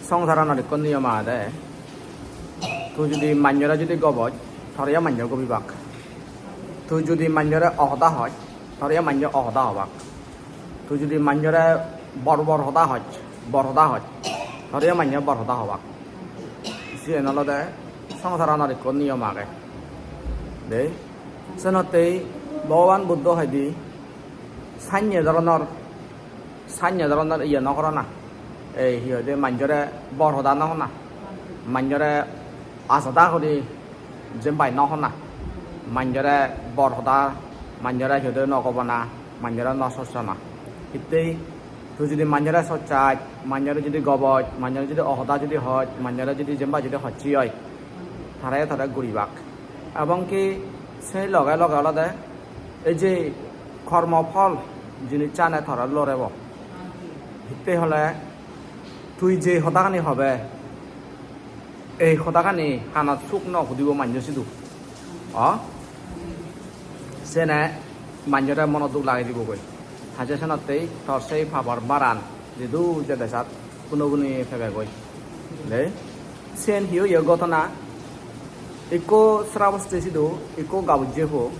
সংসারানোর কোন নিয়ম আদে তুই যদি মান্যরা যদি গবজ থরিয়া মান্য গবিবাক তুই যদি মান্যরে অহদা হয় থরিয়া মান্য অহদা হবাক তুই যদি মান্যরে বড় হদা হয় বড় হয় থরিয়া মান্য বড় হবাক সে নলদে সংসারানোর কোন নিয়ম আগে দে সেনতে ভগবান বুদ্ধ হয়দি সান্য ধরনের ইয়ে নকর না এই সিহঁতে মাঞ্জৰে বৰ সদা নহনা মাঞ্জৰে আচদা কৰি যেন পাই নহনা মাঞ্জৰে বৰ সদা মাঞ্জৰে সিহঁতে নক'ব না মাঞ্জৰে নচৰ্চ না ইতেই তুই যদি মাঞ্জৰে চৰ্চাই মাঞ্জৰে যদি গবজ মাঞ্জৰে যদি অহদা যদি হয় মাঞ্জৰে যদি যেনবা যদি হচ্ছি হয় তাৰে ঘূৰিবাক এবং কি সেই লগে অলদে এই যে কর্মফল যিনি চানে ধরা লড়েব হিতে হলে তুই যে হতাখানি হবে এই হতাখানি হানাত সুখ নসুধিব মান্য সিধু সেনে মান্যরে মনত দুখ লাগাই দিবগৈ হাজে সেনতেই তোর সেই ভাবার বারান যিদু যে দেশাত কোনো গুণি ফেবেগৈ দেই সেন হিও ইয়ে ঘটনা ইকো শ্রাবস্তে সিধু ইকো গাবুজে হোক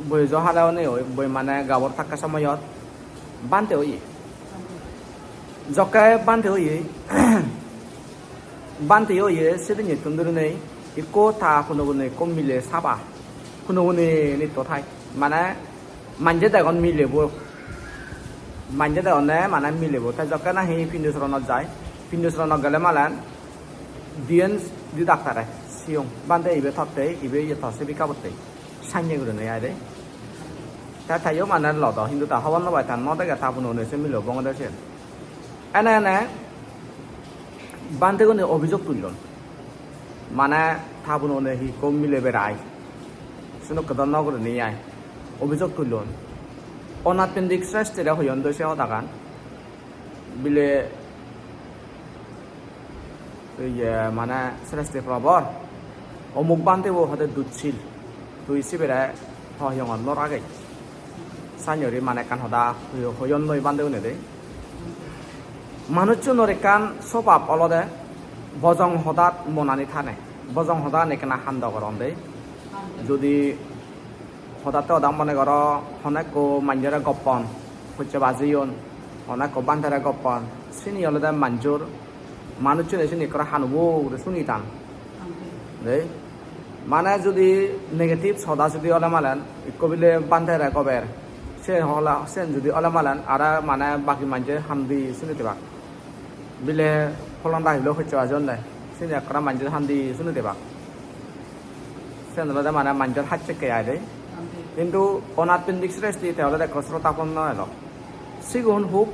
বই জহালেও নেই বই মানে গাবর থাকা সময়ত বানতে হই জকায় বানতে হই সেদিন তুন্দুর নেই ইকো তা কোনো গুণে কম মিলে সাবা কোনো গুণে নিত্য থাই মানে মানজে দেখুন মিলেব মানজে দেখুন মানে মিলেব তাই জকা না সেই পিণ্ডুচৰণত যায় পিণ্ডুচৰণত গেলে মালেন ডিএন দি ডাক্তারে সিয়ং বানতে ইবে থতে ইবে ইয়ে থসে বিকাবতে সাইনে গুলো নেই আরে তা থাইও মানে লদ হিন্দু তা হওয়ার নবাই তার নদে গা তাবুন নেছে মিলো বঙ্গদেশে এনে বানতে গুলো অভিযোগ তুলল মানে তাবুন নে হি কম মিলে বেড়াই শুনো কদন নগর নেই আয় অভিযোগ তুলল অনাপেন্ডিক শ্রেষ্ঠেরা হইন দোষে হতাকান বিলে মানে শ্রেষ্ঠ প্রবর অমুক বানতেও হতে দুধছিল তুই সিবেরা হয়ন নর আগে সাইনরি মানে কান হদা হয়ন নই বানতেও নেদে মানুষ নরে কান স্বভাব অলদে বজং হদাত মনানি থানে বজং হদা নেকেনা হান্দ করন দে যদি হদাতে অদাম মনে কর অনেক মাঞ্জরে গপ্পন হচ্ছে বাজিয়ন অনেক বান্ধরে গপ্পন সিনি অলদে মাঞ্জুর মানুষ এসে নিকরা হানুবো শুনি টান দেই মানে যদি নেগেটিভ সদা যদি অলে মালেন কবিলে বান্ধে কবের সে হলা সেন যদি অলে মালেন আর মানে বাকি মানছে হামদি শুনিতে পাক বিলে ফলন রাহিলেও হচ্ছে আজন দেয় সিনি একরা মানছে হামদি শুনিতে পাক সেন হলে মানে মানজের হাত চেকে আয় দেয় কিন্তু অনাপেন্ডিক শ্রেষ্ঠী তাহলে দেখো শ্রোতাপন্ন এলো সিগুন হুক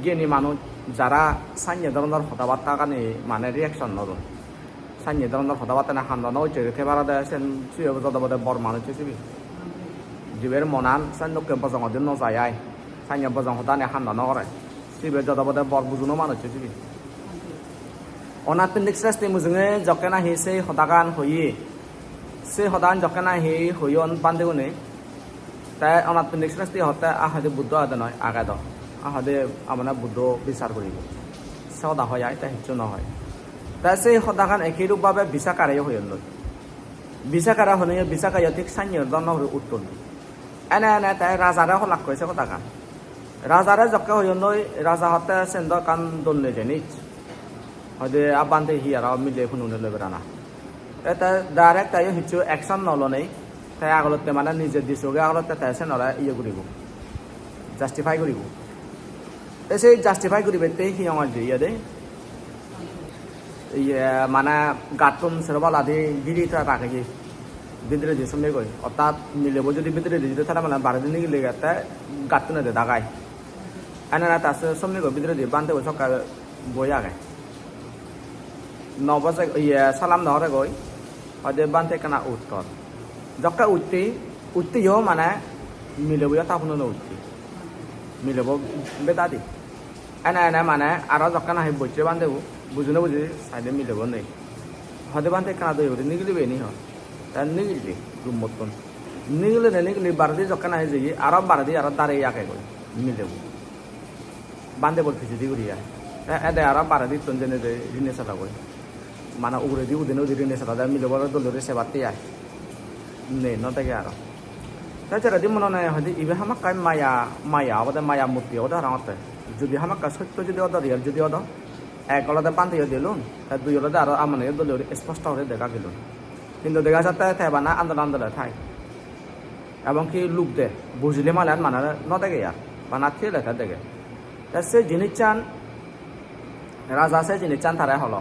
জ্ঞানী মানুষ যারা সাইন্য ধরনের কথাবার্তা কানে মানে রিয়াকশন নতুন সাইন্য ধরনের কথাবার্তা না হান্দানো হচ্ছে খেবারা দেয় সেন সুয়ে যদবদে বর মানুষ হিসেবে জীবের মনান সাইন্যকে বজং দিন নজায় সাইন্য বজং হতানে হান্দানো করে শিবের যদবদে বর বুঝুনো মানুষ হিসেবে অনাপেন্ডিক শ্রেষ্ঠী মুজুঙে জকে না হি সেই হতাকান হইয়ে সেই হতান জকে না হি হইয়ন বান্ধেগুনে তাই অনাপেন্ডিক শ্রেষ্ঠী হতে আহাদে বুদ্ধ আদে নয় আগাদ আহাদে আমরা বুদ্ধ বিচার করিব সদা হয় তাই হিচ্ছু নহয় তাই সেই সদাখান একই রূপভাবে বিচাকারাই হইল বিচাকারা হলে বিচাকাইয়া ঠিক সাইন্য দন্ন উত্তর এনে তাই রাজারে হলাক করেছে সদাখান রাজারে জকে হইল রাজা হতে সেন্দ কান দললে যে নিচ হয়তো আবান্তে হিয়ারা মিলে শুনুনে লই বেড়ানা এটা ডাইরেক্ট তাই হিচ্ছু একশন নল নেই তাই আগলতে মানে নিজে দিছোগে আগলতে তাই সে নরা ইয়ে করিব জাস্টিফাই করিব সেই জাস্টিফাই করিবে তেই সিয়ঙর দিয়ে দে মানে গাতুন সেরবাল আদি গিরিটা রাখে বিদ্রে দিয়ে শুনে গই অর্থাৎ মিলেব যদি বিদ্রে দিয়ে তারা মানে 12 দিন গেলে গেতে গাতুনে দে দাগাই এনে না তাসে শুনে গই বিদ্রে দিয়ে বানতে সকাল বই আগে 9 বাজে সালাম নহরে গই হয়তো বানতে কানা উত্তর যকা উঠতেও মানে মিলেব তাপন উঠতে মিলেব বেদাদি এনে মানে আরো যখন আহি বইছে বান্ধব বুঝনে বুঝি সাইডে মিলেব নেই হতে বান্ধে কানা দই নিগলিবে নি হয় তার নিগলি রুম মতন নিগলি বারদি যখন আহি যাই আরো বারদি আরো দাঁড়িয়ে আগে করে মিলেব বান্ধে বল ফিসি দি করিয়া এদে আর বারে দিতন জেনে যে ঋণে সাদা করে মানে উড়ে দি উদিনে উদি ঋণে সাদা মিলে বড় দলরে সেবাতে আয় নে ন থেকে আর তাছাড়া দি মনে হয় হয়তো ইবে হামাক কাই মায়া ওদের মায়া মূর্তি ওদের রাঙতে যদি হামাক সত্য যদি ওদের রিয়াল যদি ওদের এক আলাদা বান্ধে দিলুন তার দুই আলাদা আরো মানে দলীয় স্পষ্ট হয়ে দেখা গেল কিন্তু দেখা যাতে থাকবা না আন্দোলন আন্দোলন থাই এবং কি লুক দে বুঝলে মালে মানে ন দেখে আর বা না থেকে লেখা দেখে তা সে জিনিস চান রাজা সে জিনিস চান তারাই হলো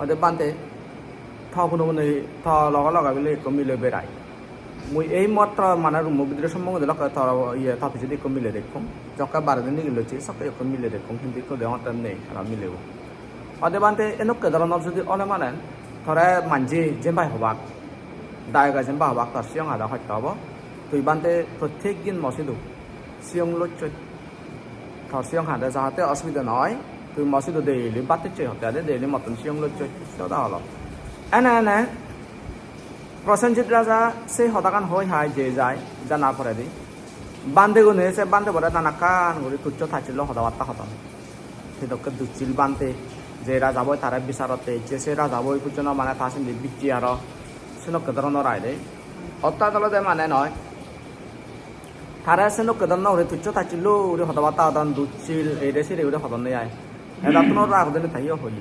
ওদের বান্ধে কোনো মানে লগা লগা বলে মিলে বেড়ায় মুই এই মাত্র মানে রুম ভিতরে সম্বন্ধে লোক ইয়ে থাকি যদি মিলে দেখুন যখন 12 দিন গেলেছি সব মিলে দেখুন কিন্তু দেওয়ার নেই আর মিলেব ওদের বান্ধে এনেকে ধরনের যদি অনে মানে ধরে মানজি যেমবাই হবাক দায়গা যেমবা হবাক তার সিয়ং আদা হয়তো হব তুই বান্ধে প্রত্যেক দিন মসজিদ সিয়ং লুচই ধর সিয়ং হাতে যাহাতে অসুবিধা নয় তুই মসজিদ ডেইলি বাতে চেয়ে হতে আদে ডেইলি মতন সিয়ং লুচই সেটা হলো এনে এনে প্রসেনজিৎ রাজা সেই হতাকান হয়ে হাই যে যায় জানা পরে দি বান্ধে গুনে সে বান্ধে পরে নানা কান ঘুরি তুচ্ছ থাকছিল হতাবার্তা হতাম সেদকে দুচিল বান্ধে যে রাজা বই তারা বিচারতে যে সে রাজা বই কুচনা মানে তাসিন বিচি আর সেনকে ধরনের রায় দেয় অত্যাদলতে মানে নয় তারা সেনকে ধরনের ওরে তুচ্ছ থাকছিল ওরে হতাবার্তা হতান দুচিল এই রেসি ওরে হতন নেই আয় এটা তোমার রাগ দিনে তাইও হই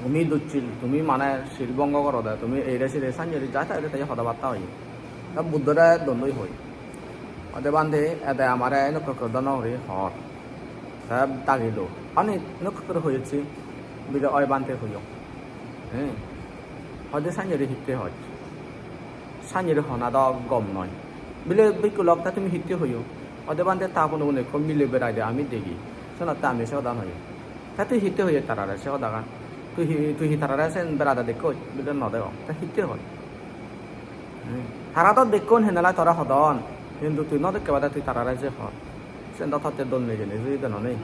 তুমি দুচ্ছিল তুমি মানে শিলবঙ্গ করো দে তুমি এই রেসি রেসান যদি যা তাই তাই হতাবার্তা হই তা বুদ্ধরা দ্বন্দ্বই হই ওদের বান্ধে এতে আমার নক্ষত্র হরি হর তা দাগিল অনেক নক্ষত্র হয়েছি বিলে অয় বান্ধে হইও হ্যাঁ হয়তো সাঞ্জেরি হিটতে হয় সাঞ্জেরি হনা দ গম নয় বিলে বিকুলক তা তুমি হিটতে হইও ওদের বান্ধে তা কোনো মনে মিলে বেড়াই দে আমি দেখি শোনাতে আমি সে দান হই তা তুই হিটতে হইয়ে তারা সে দাগান তুই তারা সেন বেড়াদা দেখো বিলে ন দেও তা হিটতে হয় তারা তো দেখুন হেনালা তোরা হদন কিন্তু তুই ন দেখতে বাদা তুই তারা যে হর সেন তাতে দল নেই জানি যদি দেন নেই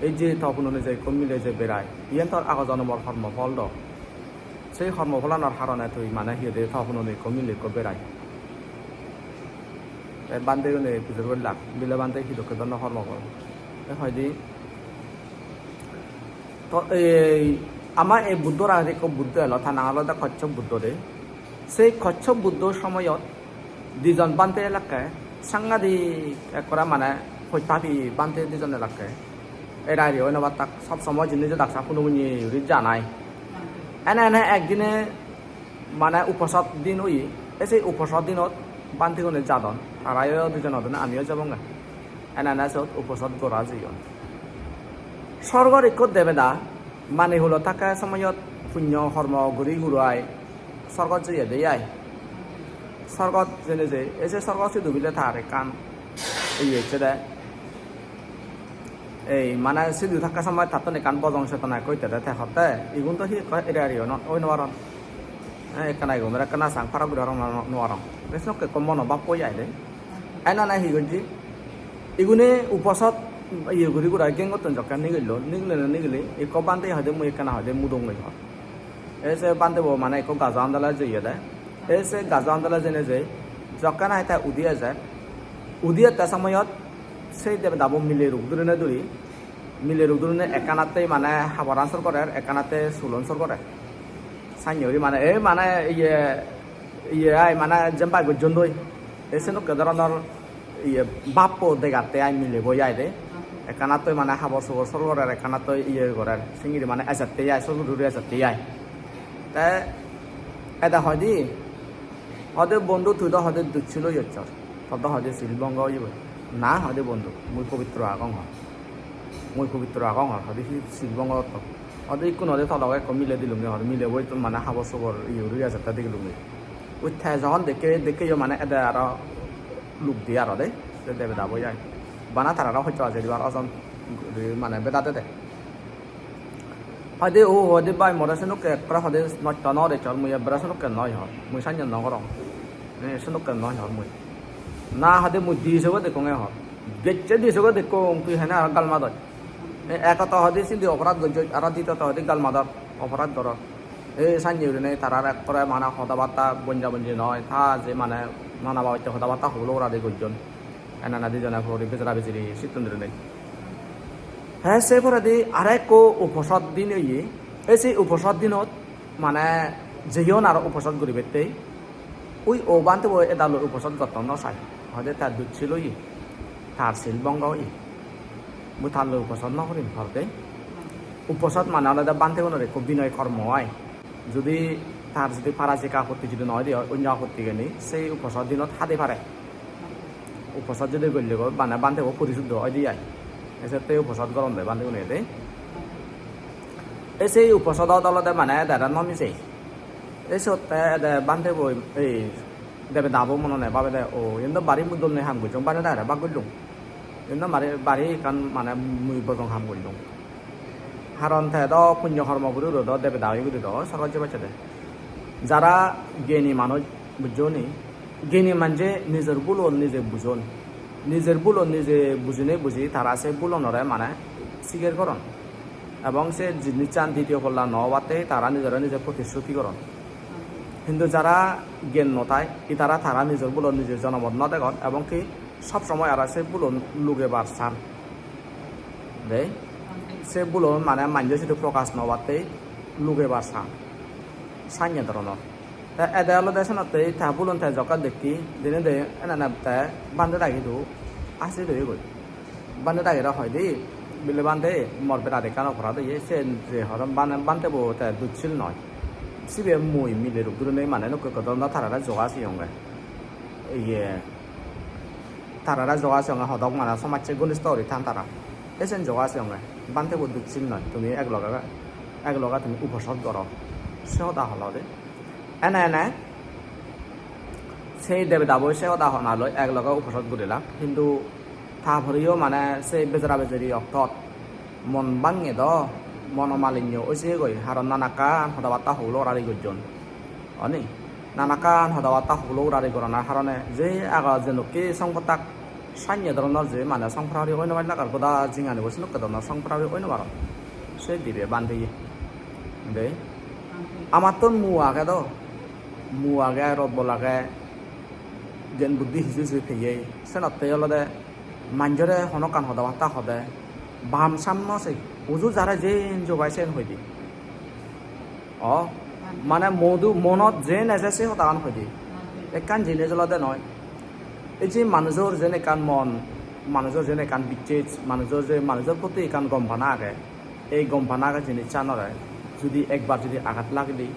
এই যে তখন অনুযায়ী কমিলে যে বেড়ায় ইয়েন তোর আগ জন্মর কর্মফল দ সেই কর্মফলানোর কারণে তুই মানে হিয়ে তখন অনুযায়ী কমিলে বেড়ায় বান্ধে পিছর করে লাগ বিলে বান্ধে হিদকে জন্য কর্মফল হয়দি তো এই আমার এই বুদ্ধর আগে বুদ্ধ এলো থানা আলাদা কচ্ছপ বুদ্ধ দে সেই কচ্ছপ বুদ্ধ সময়ত দুজন বান্ধে এলাকায় সাংঘাতিক করা মানে হইতাবি বান্ধে দুজন এলাকায় এরা রে ওইনবা তাক সব সময় জিনিস ডাক্তার কোনো জানাই এনে এনে একদিনে মানে উপসদ দিন হই সেই উপসদ দিনত বান্ধি কোনে যাদন তারাও দুজন হতেন আমিও যাব না এনে এনে সব উপসদ গড়া জীবন স্বর্গর একত দেবেদা মানে হলো থাকা সময়ত পুণ্য কর্ম ঘুরি ঘুরাই স্বর্গত যে দেয় স্বর্গত যেনে যে এই যে স্বর্গ সে ডুবিলে তার কান এই হচ্ছে দে এই মানে সিধু থাকা সময় তাতো কান বজং চেতনা কইতে দে থাকতে ইগুন তো হি এরা রিও ওই নরন এখানে ইগুন রা কানা সাং ফারা গুরা নরন বেসনকে কমন বা কই আই দে আইনা না হি গজি ইগুনে উপসদ ইয়ে ঘুরি ঘুরা গেঙ্গতন জকা নিগলে এই বান্ধে হদে মুই কানা হদে মুদং লই হ এসে বান্ধে মানে এক গাজা আন্দালা জইয়ে দে এসে গাজা আন্দালা জেনে যে জকা না এটা উদিয়া যায় উদিয়া তা সময়ত সেই দেবে দাবো মিলে রূপ ধরে দূরি মিলে রূপ ধরে একানাতে মানে হাবরাঞ্চল করে একানাতে সুলঞ্চল করে সাইনি মানে এই মানে ইয়ে ইয়ে মানে যেমন গজন দই এসে নো ধরনের ইয়ে বাপ দেগাতে আই মিলে বই আই দে একানাতে মানে হাবর সুবর সর করে একানাতে ইয়ে করে সিঙ্গিরি মানে এসাতে আই সর ধরে এসাতে আই তা এটা হয় দি হদে বন্ধু তুই তো হদে দুচ্ছিল ইচ্ছর তত হদে শিলবঙ্গ ইয়ে না হদে বন্ধু মুই পবিত্র আগং হ মুই পবিত্র আগং হ হদে শিলবঙ্গ হদে কোনো হদে তলগে মিলে দিলুম হদে মিলে বই তো মানে হাবর সুবর ইয়ে রুই আছে তা দিলুম উঠে যখন দেখে মানে এটা আর লুক দিয়ে আর দে দেবে দাবো যায় বানা তারা হয়তো আছে এবার অজন মানে বেদাতে দে হয়তো ও হদে বাই মরাসনকে একরা হদে নট নরে চল মুই ব্রাসনকে নয় হ মুই সাঞ্জন নগরং সনকে নয় হ মুই না হদে মুই দিছগো দেখোঙে হ গেচ্ছে দিছগো দেখো তুই হেনা গালমা দয় একত হদে সিন্ধি অপরাধ গজ আর দ্বিতীয়ত হদে গালমাদর অপরাধ ধর এই সাঞ্জেউরি নেই তারা এক করে মানে হতাবার্তা বঞ্জা বঞ্জি নয় থা যে মানে নানা বাবা হতাবার্তা হলো ওরা দে গজন এনা না দুজনে বেচরা বেচিরি সিদ্ধান্ত নেই হ্যাঁ সে পরে দি আরেক উপসদ দিন ইয়ে এই সেই উপসদ দিনত মানে যেইন আর উপসদ গরিবেতে ওই ও বানতে বই এদাল উপসদ গতন সাই হয়তো তার দুধ ছিল ই তার শিল বঙ্গ ই বুথাল উপসদ ন করিম ভারতে উপসদ মানে আলাদা বানতে রে খুব বিনয় কর্ম হয় যদি তার যদি ফারাজিকা আপত্তি যদি নয় দিয়ে অন্য আপত্তি গেনি সেই উপসদ দিনত হাতে পারে উপসদ যদি গল্য মানে বানতে পরিশুদ্ধ হয় দিয়ে এসে উপসদ গরম দেয় বান্ধব নিয়ে দেয় এই সেই উপসদ দলতে মানে দাদা নমিছে এই সত্যি বান্ধে বই এই দেবে দাবো মনে নেই বাবে ও কিন্তু বাড়ি মুদল নেই হাম করছো বানে দাঁড়া বা করলুম কিন্তু বাড়ি কান মানে মুই বরং হাম করলুম কারণ তো পুণ্য কর্ম করে রোদ দেবে দাবি করে দাও সরকার যে বাচ্চা দেয় যারা জ্ঞানী মানুষ বুঝছো নি জ্ঞানী মানে নিজের বুলন নিজে বুঝন নিজের বুলন নিজে বুঝিনে বুঝি তারা সে বুলনরে মানে স্বীকার করন এবং সে জিনিস চান দ্বিতীয় কল্যাণ নবাতে তারা নিজেরা নিজের প্রতিশ্রুতি করন কিন্তু যারা জ্ঞান নতায় ই তারা নিজের বুলন নিজের জনমত ন দেখন এবং কি সবসময় আর সে বুলন লুগে বার চান দেয় সে বুলন মানে মানুষ যদি প্রকাশ নবাতে লুগে বার চান সাইন্য ধরনের তা এদে হলো দেশনতে তা বুলন তাই জকা দেখি দিনে দে এনে নামতে বান্ধে দাগিদু আসি দে গই বান্ধে দাগিরা হয় দি বিলে বান্ধে মরবে তাদের কান অপরাধ দিয়ে সে যে হরম বান্ধে বো তাই দুধছিল নয় সিবে মুই মিলে রূপ দুনে মানে নক কদম না তারা জগাছি হঙ্গে ইয়ে তারা জগাছি হঙ্গে হদক মানে সমাজে ঘনিষ্ঠ হরি থান তারা এসেন জগাছি হঙ্গে বান্ধে বো দুধছিল নয় তুমি এক লগা তুমি উপসদ করো সে হতা হল দে এনে সেই দেবে দাবো সে হতা হনালৈ এক লগা উপসদ করিলাম কিন্তু থা ভরিও মানে সেই বেজরা বেজরি অক্তত মন বাঙে দ মনোমালিন্য ওইসে গই হারণ নানাকান হদাবাতা হলো রারি গজন অনি নানাকান হদাবাতা হলো রারি গরানার কারণে যে আগা যেনকি সংকটাক সাইন্য ধরনের যে মানে সংফ্রারি অন্য লাগার গোদা জিঙানি বসে নক ধরনের সংফ্রারি অন্য বার সে দিবে বান্ধি দে আমার তো মু আগে রব লাগে যেন বুদ্ধি হিসু ফেয়ে সে নতে হলে মাঞ্জরে হনকান হদাবাতা হদে বাম সামনে সেই উজু যারা যে জোগাইছেন হইদি মানে মনত যে নেজেছে হতান হইদি একান জিনে জলতে নয় এই যে মানুষের যেন একান মন মানুষের যেন একান বিচ্ছেদ মানুষের প্রতি একান গম ভানা আগে এই গম ভানা আগে জিনিস চানরে যদি একবার যদি আঘাত লাগলি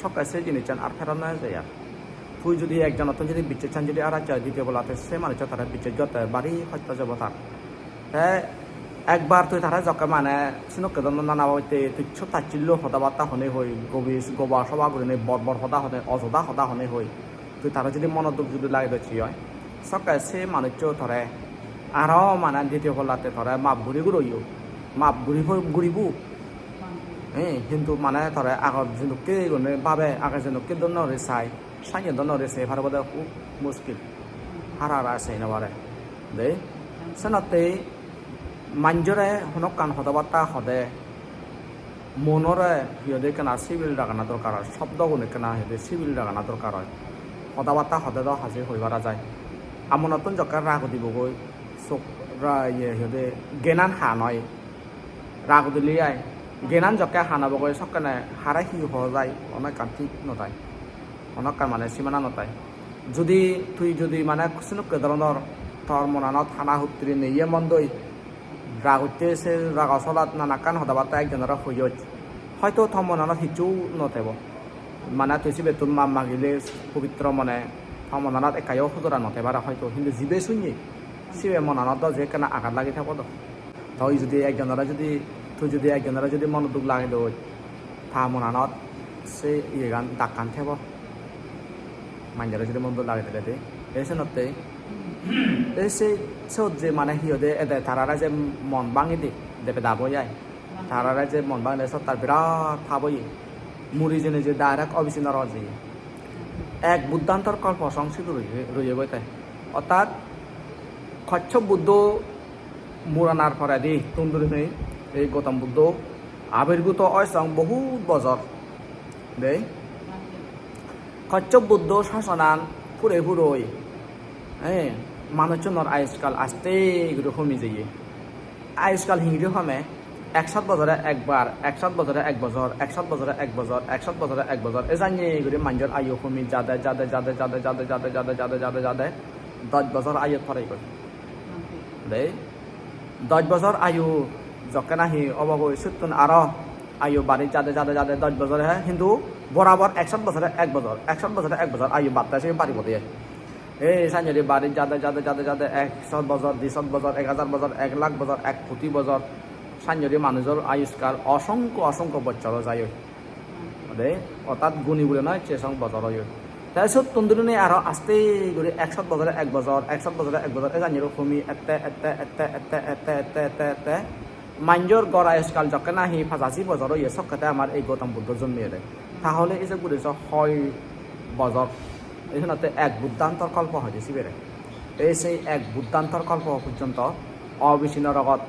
সকাল সে জিনিস চান আর ফেরানো যায় আর তুই যদি একজন নতুন যদি বিচ্ছেদ চান যদি আর যায় দ্বিতীয় বলাতে সে মানুষের তারা বিচ্ছেদ যত বাড়ি হত্যা যাব তার হ্যাঁ একবার তুই তারা জকে মানে সিনক নানা হইতে তুই ছোটা চিল্ল হদাবার্তা হনে হই গোবা সভা করে বর হদা হনে অযোধা হদা হনে হই তুই তারা যদি মনোযোগ যদি লাগে দিচ্ছি হয় সকাল সে মানুষ ধরে আরও মানে দ্বিতীয় হলাতে ধরে মাপ ঘুরিও মাপ ঘুরিবু কিন্তু মানে ধরে আগত যেনুকে ভাবে আগে যেনুকে দনরে সাইন্য দনরে চাই ভার বোধ খুব মুশকিল হারা আছে নবারে দে সেনতে মাঞ্জরে হনকান হদাবার্তা হদে মনরে হিয়দে কেনা সিভিল ডাকানা দরকার হয় শব্দ গুণে কেনা হিয়দে সিভিল ডাকানা দরকার হয় হদাবার্তা হদে দ হাজে হইবারা যায় আমার নতুন জকার রাগ দিবগৈ চোখ ইয়ে হিয়দে গেনান হা নয় রাগ দিলি আয় গেনান জকে হানাবগৈ সকানে হারা হি হওয়া যায় অনেক কান ঠিক নতায় অনেক কান মানে সীমানা নতায় যদি তুই যদি মানে সিনুকে ধরনের তোর মনানত হানা হুত্রি নেইয়ে মন্দই রাগ উঠতে সে রাগ চলাত নানাকান হদাবার্তা একজনের হইয় হয়তো থম মনানত সিচু নথেব মানে তুই সি বেতন মাগিলে পবিত্র মনে থম মনানত একাইও খুচরা নথেবারা হয়তো কিন্তু জিবে শুনি সিবে মনানত যে কেনা আঘাত লাগি থাকব তুই যদি একজনের যদি মন দুখ লাগে দই থা মনানত সে ইয়ে গান ডাক কান থেব মাঞ্জারে যদি মন দুখ লাগে দিলে এসে নতে সেই সব যে মানে হিয়দে এদে তারা যে মন ভাঙি দি দেবে দাবো যায় তারা যে মন ভাঙলে সব তার বিরাট থাবই মুড়ি জেনে যে ডাইরেক্ট অবিচ্ছিন্ন রয়ে এক বুদ্ধান্তর কল্প সংস্কৃত রয়ে গই তাই অর্থাৎ কচ্ছপ বুদ্ধ মুরানার পরে দি তুন্দুরি নেই এই গৌতম বুদ্ধ আবির্ভূত অসং বহুত বছর দেই কচ্ছপ বুদ্ধ শাসনান ফুরে ফুরোই মানুষজনের আজকাল আসতে এগুলো কমে যাইয়ে আয়ুষ্কাল হিংরি হমে 100 বছরে একবার 100 বছরে এক বছর 100 বছরে এক বছর 100 বছরে এক বছর এ জানি করে মানুষের আয়ু কমি যাদে 10 বছর আয়ু ফরাই করে দেই 10 বছর আয়ু যকে নাহি অবগৈ সুতুন আরো আয়ু বাড়ি যাদে 10 বছরে হ্যাঁ কিন্তু বরাবর 100 বছরে এক বছর 100 বছরে এক বছর আয়ু বাড়তে বাড়ি পড়ে এই সাঞ্জরি বাড়ি যাদে 100 বছর 200 বছর 1000 বছর 1 লাখ বছর 1 কোটি বছর সাঞ্জরি মানুষের আয়ুষ্কাল অসংখ্য বছর যায় দেই অর্থাৎ গুণী বলে নয় চেসং বছর হয় তাই সব তন্দুরনে আরো আস্তে করে 100 বছরে এক বছর 100 বছরে এক বছর এ জানিরো কমি এতে মাঞ্জর গড় আয়ুষ্কাল যখন নাহি 85 বছর হয়ে সবকাতে আমার এই গৌতম বুদ্ধ জন্মিয়ে দেয় তাহলে এই যে বলেছ 6 বছর এখানে এক বুদ্ধান্তর কল্প হয়েছে শিবেরে এই সেই এক বুদ্ধান্তর কল্প পর্যন্ত অবিচ্ছিন্ন রগত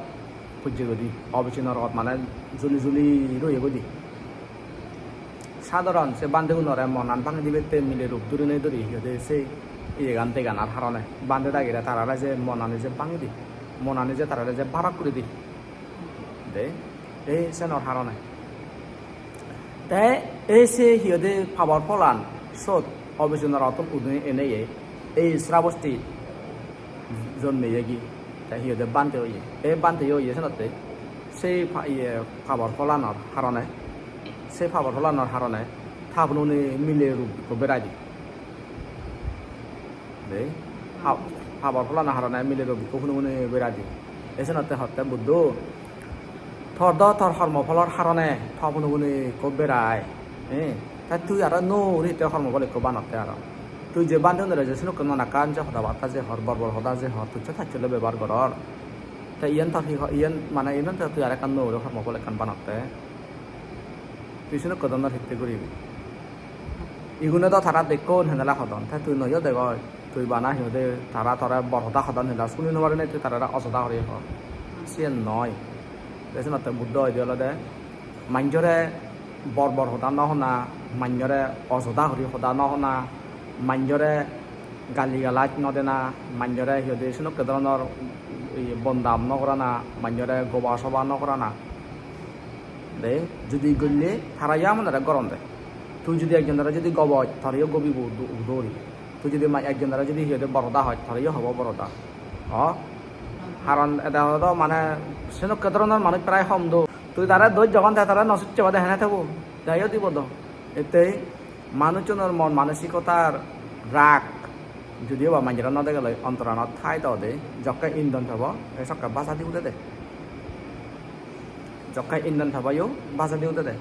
খুঁজে গদি অবিচ্ছিন্ন রগত মানে জুলি রয়ে গদি সাধারণ সে বান্ধে নরে মনান ভাঙে দিবে তে মিলে রূপ দূরে নেই ধরি সিহঁতে সেই গান তে গানার হারণে বান্ধে দাগিরে তারা যে মনানে যে ভাঙি দি মনানে যে তারা যে বারাক করে দি দে এই সেনর হারণে তাই এই সে সিহঁতে ফাবার ফলান সত অবিচ্ছিন্ন রতন উদয় এনে এই শ্রাবস্তি জন্মে গি তাই সিহঁতে বান্ধে হইয়ে এই বান্ধে হইয়ে সেনতে সেই ফাবার ফলানোর হারণে সেই ফাবার ফলানোর হারণে থাপনুনি মিলে রূপকে বেড়াই দি দেই ফাবার ফলানোর হারণে মিলে রূপকে শুনে বেড়াই দি এসেনতে হতে বুদ্ধ থর থর কর্মফলর হারণে থাপনুনি কো বেড়াই তাই তুই আর নো রিতে কর্মফল একো বানাতে আর তুই যে বান্ধব যে শুনো কোনো না কান যে হতা বার্তা যে হর বর্বর হতা যে হর তুই থাকলে ব্যবহার কর তাই ইয়ান থাকি ইয়ান মানে ইয়ান তুই আর কান নো কর্মফল একান বানাতে তুই শুনো কদনের হিতে করিবি ইগুনে তো তারা দেখো হেনেলা সদন তাই তুই নয় দেখ তুই বানা সিহঁতে তারা বরহতা সদন হেলা শুনি নবারে নাই তুই তারা অযথা করে হর সে নয় দেখছেন বুদ্ধ হয়ে দে মাঞ্জরে বর্বর সদা নহনা মাঞ্জরে অযথা হরি সদা নহনা মাঞ্জরে গালি গালাজ নদেনা মাঞ্জরে সিহঁতে শুনো কেধৰণৰ বন্দাম নকৰা না মাঞ্জরে গোবা সবা নকৰা না দে যদি গলে তারা মানে গরম দেয় তুই যদি একজন দ্বারা যদি গব হয় তারাইও গবিব দৌড়ি তুই যদি একজন দ্বারা যদি সিহঁতে বরদা হয় তারাইও হব বরদা কারণ এটা হলো মানে সেনক ধরনের মানুষ প্রায় কম দো তুই তারা দোষ যখন তারা নসুচ্ছে বাদে হেনে থাকবো যাইও দিব তো এতে মানুষজনের মন মানসিকতার রাগ যদিও বা মানুষের নদে গেলে অন্তরানত ঠাই দাও দে যকে ইন্ধন থাকব এই সবকে বাঁচা দিও দে যকে ইন্ধন থাকবাইও বাঁচা দিও দে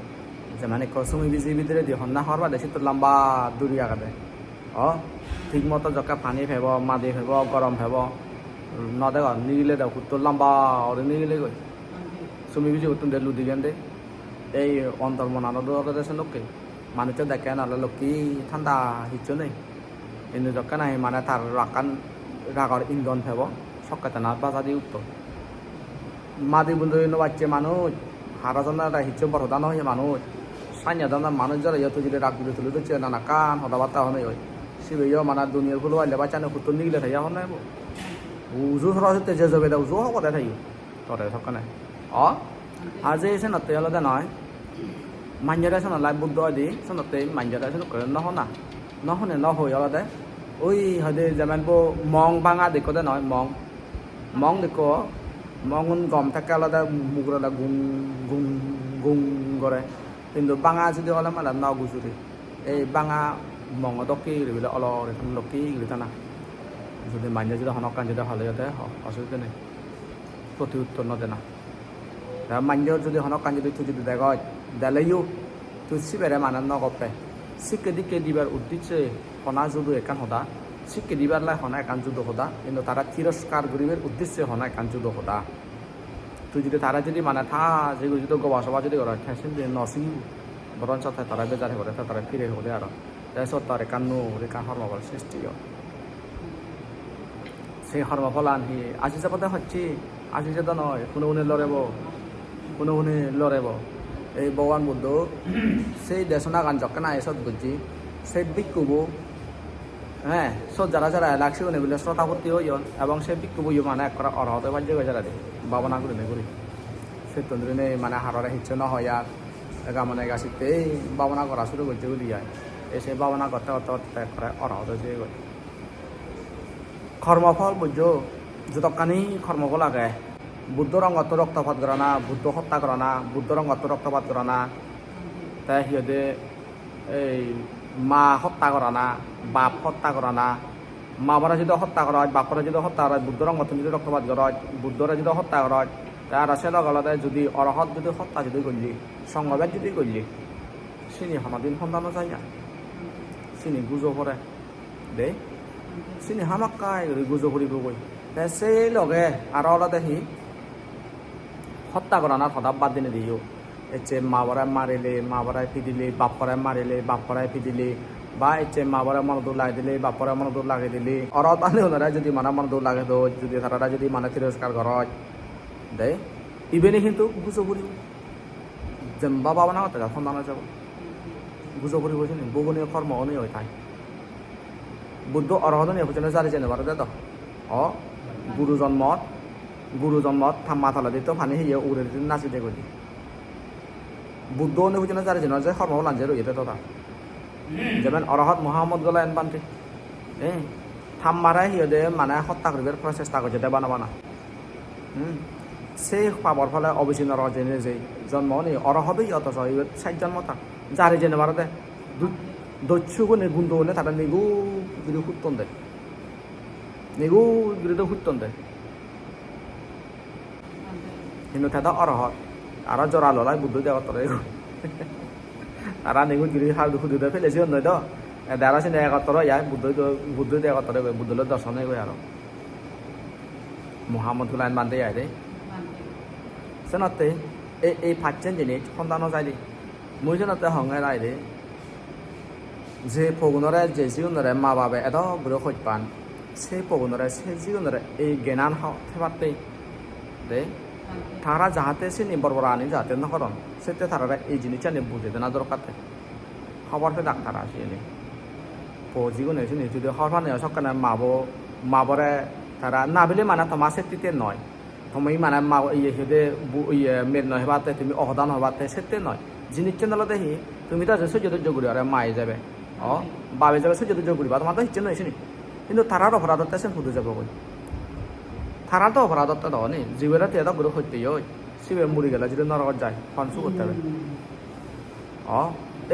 যে মানে কসুমি বিজি ভিতরে দিয়ে হন্না হওয়ার বাদে শীত লম্বা দূরি আগে দে ঠিক মতো যকে পানি ফেব মাদি ফেব গরম ফেব নদে নিগিলে দেও উত্তর লম্বা ওরে নিগিলে গই সুমি বিজি উত্তর দে লুদি গেন দে এই অন্তর মনানো দেশে লোককে মানুষের দেখে নাহলে লোককে ঠান্ডা হিচ্ছ নেই কিন্তু যখন নাই মানে তার রাগর ইন্ধন ফেব সকাতে না বাজা দিয়ে উত্তর মাদি বন্ধু বাচ্চে মানুষ হারাজনা হিচ্ছ বড়দা নয় মানুষ সাইনাদানা মানুষ যারা ইয়ে তুই যদি রাগ গুলি তুলে দিচ্ছে না কান হদা বার্তা হনে হয় সিবেও মানে দুনিয়ার ফুল আইলে বাচ্চানো হুতুর নিগলে থাকি হন নাই উজু সরাসরি যে যাবে উজু হব দে থাকি তরে সকানে আজি এসে নতে আলাদা নয় মাঞ্জারা শোনা লাইভ বুদ্ধ দি শোনাতে মাঞ্জারা শোনা করে নহনে নহই আলাদা ওই হদে যেমন মং ভাঙা দেখো দে নয় মং দেখো মং গম থাকে আলাদা মুগরা গুং গুং গুং করে কিন্তু বাঙা যদি হলে মানে ন গুজুরি এই বাঙা মঙ দকি বলে অলর এখন লকি গিলি না যদি মাঞ্জা যদি হনকান যদি হলে যাতে অসুবিধা নেই প্রতি উত্তর নদে না মাঞ্জর যদি হনকান যদি তুই যদি দেখ দেলেও তুই সিবেরে মানে নগপে শিখে দিকে দিবার উদ্দেশ্যে হনা যদু একান হদা শিখে দিবার লাই হনা একান যুদ্ধ হদা কিন্তু তারা তিরস্কার গরিবের উদ্দেশ্যে হনা একান যুদ্ধ হদা তুই যদি তারা যদি মানে থা যেগুলো যদি গোবা সবা যদি করে ঠেসেন যে নসি বরঞ্চ তারা বেজারে করে তারা ফিরে হলে আর তাৰপিছত তার একান্ন রেখান হর্মফল সৃষ্টি সেই হর্মফল আনহি আজি যাবতে হচ্ছে আজি যেটা নয় কোনো কোনে লড়েব এই ভগবান বুদ্ধ সেই দেশনা গান যখন আইসত বুঝছি সেই বিক্ষুব হ্যাঁ সব যারা যারা লাগছে এগুলো শ্রোতাপত্তি হইও এবং সে বিক্ষোভ হইও মানে এক করা অর্হত বাজ্য হয়ে যারা দে ভাবনা করে নেগুলি সে তন্দ্রে নেই মানে হারারে হিচ্ছে না হয় আর এগা মানে গাছিতে ভাবনা করা শুরু করতে বলি যায় এসে ভাবনা করতে করতে করতে এক করা অর্হত যে কর্মফল বুঝ যতখানি কর্মফল লাগে বুদ্ধ রঙত রক্তপাত করা না বুদ্ধ হত্যা করা না বুদ্ধ রঙত রক্তপাত করা না তাই সিহঁতে এই মা হত্যা করা না বাপ হত্যা করা না মা বারা যদি হত্যা করা হয় বাপরা যদি হত্যা করা হয় বুদ্ধ রঙত যদি রক্তপাত করা হয় বুদ্ধরা যদি হত্যা করা হয় তার আছে লগে যদি অরহত যদি হত্যা যদি করলি সংঘবেদ যদি করলি চিনি হামাদিন সন্তানো যায় না চিনি গুজো পরে দে চিনি হামাক্কাই গুজো ফুৰিব গৈ সেই লগে আৰু অলপ সি হত্যা করা না সদাব বাদ দিনে দিও এচ্ছে মা বরাই মারিলে মা বরাই পিদিলে বাপ পরাই মারিলে বাপ পরাই পিদিলে বা এচ্ছে মা বরাই মন দৌড় লাগিয়ে দিলে বাপ পরাই মন দৌড় লাগিয়ে দিলে অরত আনে ওনারা যদি মানে মন দৌড় লাগে দো যদি তারা যদি মানে তিরস্কার করত দে ইভেনে কিন্তু গুজো ফুরিব যেমবা বাবা না হতে সন্তান যাব গুজো ফুরিব চিনি বগুনীয় কর্ম অনেক হয়ে থাকে বুদ্ধ অরহত নিয়ে পর্যন্ত জারি জেনে পারে তো অ গুরু জন্মত থাম্মা থালা দিত ফানি হিয়ে উড়ে দিতে নাচি দে গলি বুদ্ধ নিয়ে পর্যন্ত জারি জেনে যে কর্ম লাঞ্জে রয়েছে তো যেমন অরহত মহাম্মদ গলা এন বান্তি থাম্মারাই হিয়ে দে মানে হত্যা করিবার চেষ্টা করছে দেবা না বানা সেই পাবর ফলে অবিচ্ছিন্ন জেনে যে জন্ম নেই অরহতই অথচ ষাট জন্ম তার জারি জেনে পারে দে দস্যুগুনে গুন্দনে তারা নিগু গিরি হুত্তন দেয় নিগু গিরিতে হুত্তন দেয় কিন্তু তারা অরহত আর জরা ললাই বুদ্ধ দেওয়া তরে তারা নিগু গিরি হাল দুঃখ দিয়ে ফেলেছি নয় তো দাঁড়া সে একাত্তর ইয়ার বুদ্ধ দেওয়া তরে বুদ্ধলের দর্শনে গই আর মহাম্মদ গুলাইন বান্ধে যায় রে সেনতে এই ফাটছেন জিনিস সন্তানো যায়নি মই যেনতে হঙে রায় রে যে পগুনরে যে জীবনরে মা বাবা এত গুরু খোঁজ পান সেই পগুনরে সেই জীবনরে এই জ্ঞান থেবাতে দে তারা যাহাতে সে নির্ভর আনি যাহাতে নকরণ সেতে তারা এই জিনিসটা নিয়ে বুঝে দেনা দরকার থাকে খবর পে ডাক্তার আসে নি জীবন এসে নি যদি খবর নেই সকালে মাবরে তারা না বলে মানে তোমার সেটিতে নয় তুমি মানে মা ইয়ে হেদে মেদ নয় হেবাতে তুমি অহদান হবাতে সেতে নয় জিনিসটা নলে দেখি তুমি তো সহ্য গুড়ি আর মায়ে যাবে বাবে যাবে সহ্য গুড়িবা তোমার তো ইচ্ছে নয় শুনি কিন্তু তারার অপরাধতে সে ফুটে যাব কই তারা তো অপরাধতে দাও নি জীবের তেদ গুরু হইতে শিবে মুড়ি গেলে যদি নরকত যায় ফানসু করতে হবে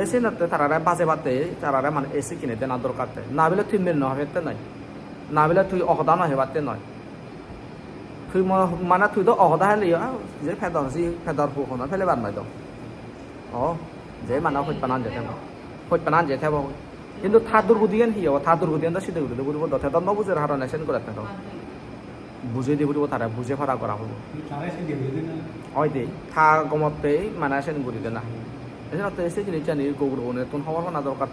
এসে নতে তারারে বাজে বাতে তারারে মানে এসে কিনে দেন দরকার না বলে তুই মেল নহবে নয় না বলে তুই অহদান হেবাতে নয় তুই মানে তুই তো অহদা হেলি যে ফেদর ফুকনা ফেলে বাদ নয় তো যে মানে হইত পানান যেতে হব কিন্তু থার দুর্গুদিয়ান কি হবো থার দুর্গুদিয়ান তো সিদ্ধ করে বুঝবো দথে তো নবুঝের হার নেশন করে তো বুঝে দিয়ে বুঝবো তারা বুঝে ফারা করা হবো হয় দে থা গমতে মানে সেন করি দে না এসে জিনিস জানি গৌরব তুন খবর না দরকার